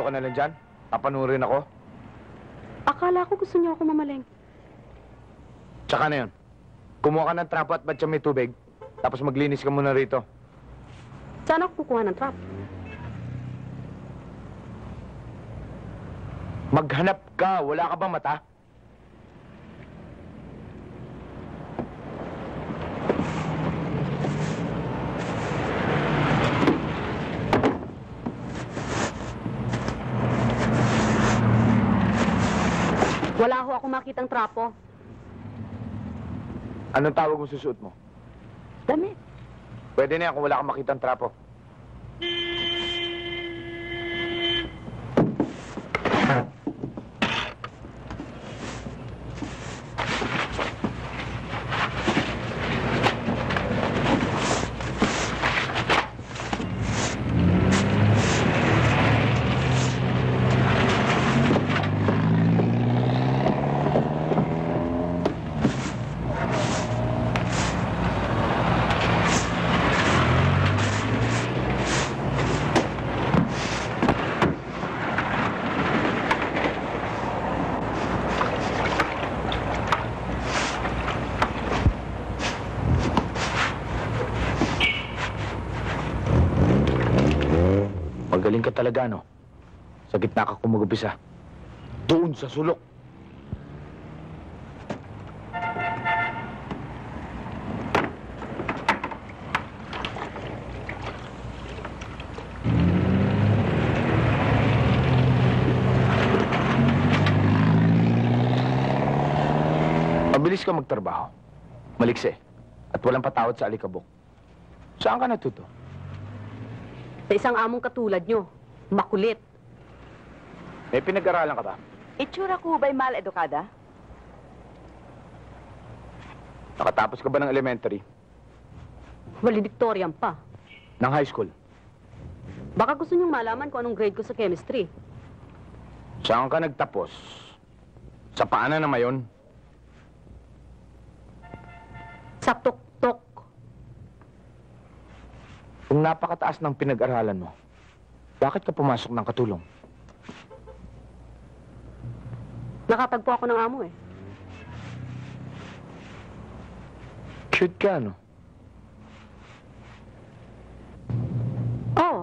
ka na lang dyan? Papanurin ako? Akala ko gusto niyo ako mamaling. Tsaka na yun. Kumuha ka ng trapo at batya may tubig. Tapos maglinis ka muna rito. Saan ako kukuha ng trap? Maghanap ka. Wala ka bang mata? Wala ho ako makitang trapo. Anong tawag mo susuot mo? Damit. Pwede na yan kung wala kang makitang trapo. Magaling ka talaga, no? Sa gitna ka kumagupisa. Doon sa sulok. Mabilis ka magtrabaho. Malikse. At walang patawad sa alikabok. Saan ka natuto? Sa isang among katulad nyo. Makulit. May pinag-aralan ka ba? Itsura ko ba'y mal-edukada? Nakatapos ka ba ng elementary? Valedictorian pa. Ng high school? Baka gusto nyong malaman kung anong grade ko sa chemistry. Saan ka nagtapos? Sa paanan na mayon? Sa tok-tok. Kung napakataas ng pinag-aralan mo, bakit ka pumasok ng katulong? Nakatagpo ako ng amo eh. Cute ka, no? Oo.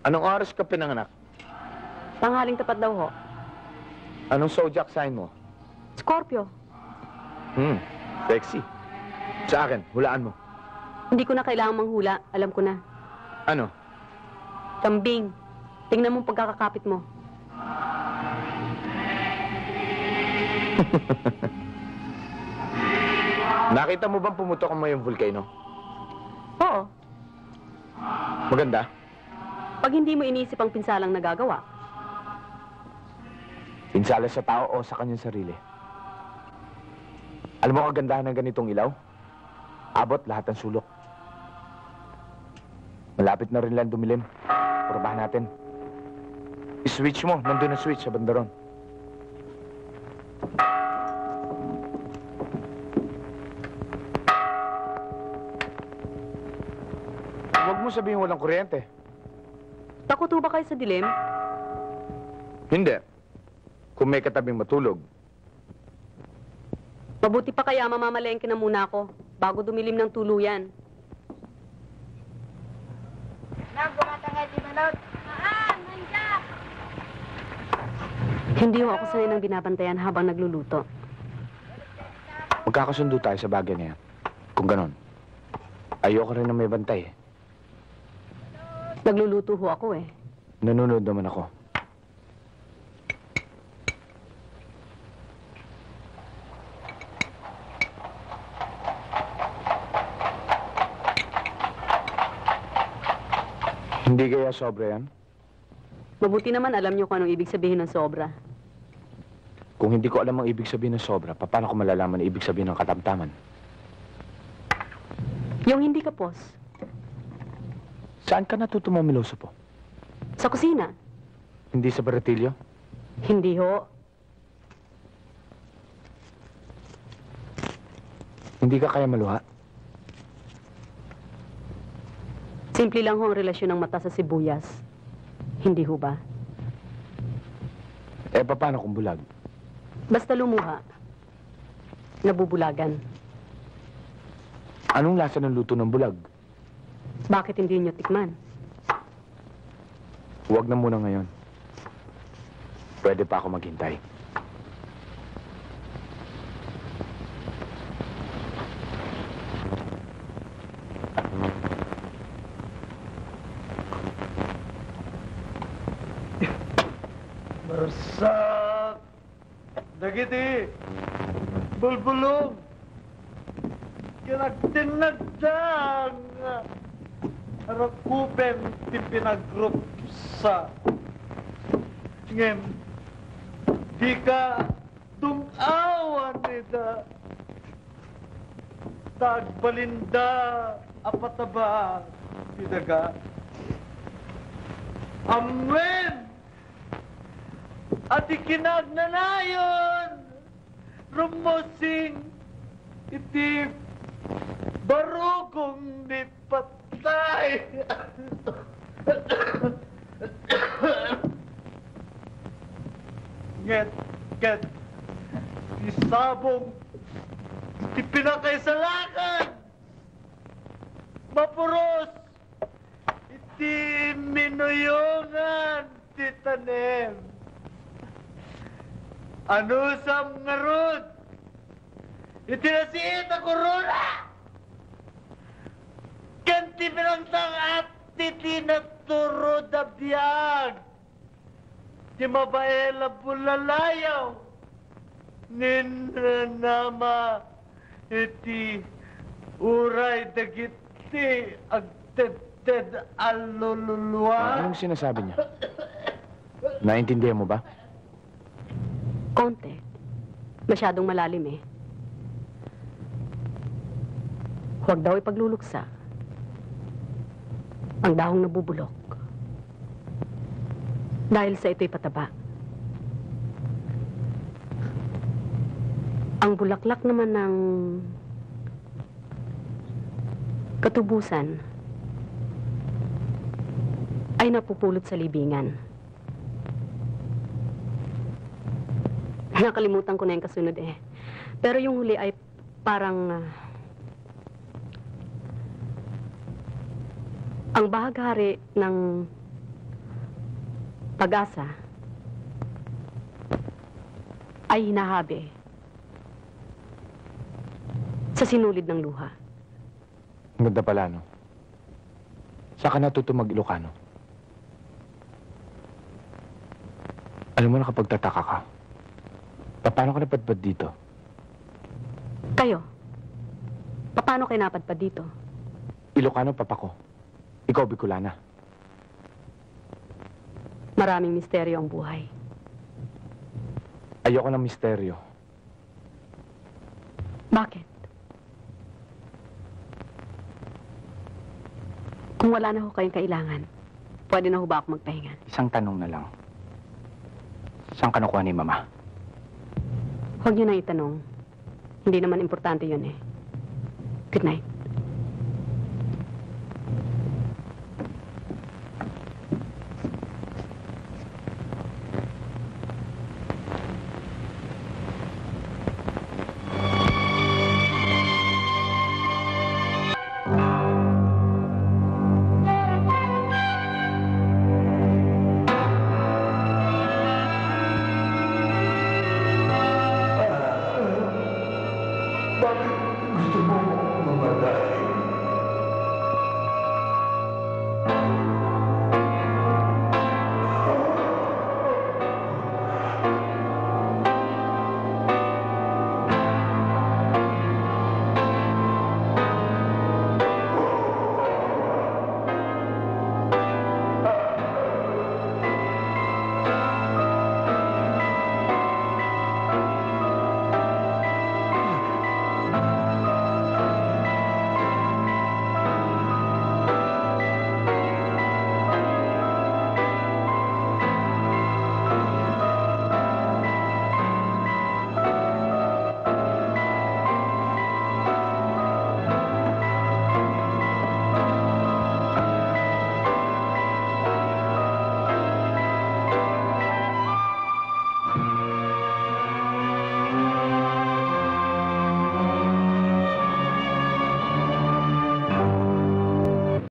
Anong oras ka pinanganak? Tanghaling tapat daw ho. Anong zodiac sign mo? Scorpio. Sexy. Sa akin, hulaan mo. Hindi ko na kailangang manghula. Alam ko na. Ano? Kambing. Tingnan mo pagkakakapit mo. Nakita mo bang pumutok ang mayong volcano? Oo. Maganda. Pag hindi mo inisip ang pinsalang nagagawa. Pinsala sa tao o sa kanyang sarili. Alam mo kagandahan ng ganitong ilaw? Abot lahat ng sulok. Malapit na rin lang dumilim. Probahan natin. I-switch mo. Nandun ang switch sa bandaron. Huwag mo sabihin walang kuryente. Takot ba kayo sa dilim? Hindi. Kung may katabing matulog. Mabuti pa kaya mamamalengke na muna ako bago dumilim ng tuluyan. Hindi ho ako sanay ng binabantayan habang nagluluto. Magkakasundo tayo sa bagay na yan. Kung ganon. Ayoko rin na may bantay eh. Nagluluto ho ako eh. Nanonood naman ako. Hindi kaya sobra yan? Mabuti naman alam niyo kung anong ibig sabihin ng sobra. Kung hindi ko alam ang ibig sabihin ng sobra, paano ko malalaman ang ibig sabihin ng katamtaman? Yung hindi kapos. Saan ka natuto mamiloso po? Sa kusina. Hindi sa baratilyo? Hindi ho. Hindi ka kaya maluha? Simple lang ho ang relasyon ng mata sa sibuyas. Hindi ho ba? Eh, paano kung bulag? Basta lumuha. Nabubulagan. Anong lasa ng luto ng bulag? Bakit hindi nyo tikman? Huwag na muna ngayon. Pwede pa ako maghintay. Barsak! Dagiti! Bulbulong! Kinagtinagdang! Rakupen ti pinagrup sa ngem di ka dumawan nita tagbalinda apataba tinaga amen at ikinagnanayon rumusing iti barugong ni patay Nget, isabong, ti pinakaisalakan, mapuros, iti minuyungan, ti tanem. Ano sa mga rod? Iti nasiit ang korona! Kanti pinantang at ti naturo da biyag. Ti mabaela bulalayaw. Ninanama iti uray dagiti agted alululuwa. Anong sinasabi niya? Naintindihan mo ba? Konti. Masyadong malalim eh. Huwag daw ipagluluksa. Ang dahong nabubulok. Dahil sa ito'y pataba. Ang bulaklak naman ng katubusan ay napupulot sa libingan. Nakalimutan ko na yung kasunod eh. Pero yung huli ay parang ang bahaghari ng pag-asa ay hinahabi sa sinulid ng luha. Maganda pala, no? Saan ka natuto mag-Ilocano? Alam mo, nakapagtataka ka. Paano ka napadpad dito? Kayo, paano kayo napadpad dito? Ilocano, papa ko. Ikaw, Bicolana. Maraming misteryo ang buhay. Ayoko ng misteryo. Bakit? Kung wala na ho kayong kailangan, pwede na ho ba ako magpahinga? Isang tanong na lang. Saan ka nakuha ni Mama? Huwag niyo na itanong. Hindi naman importante yun eh. Good night. Bakit gusto mo mamatay?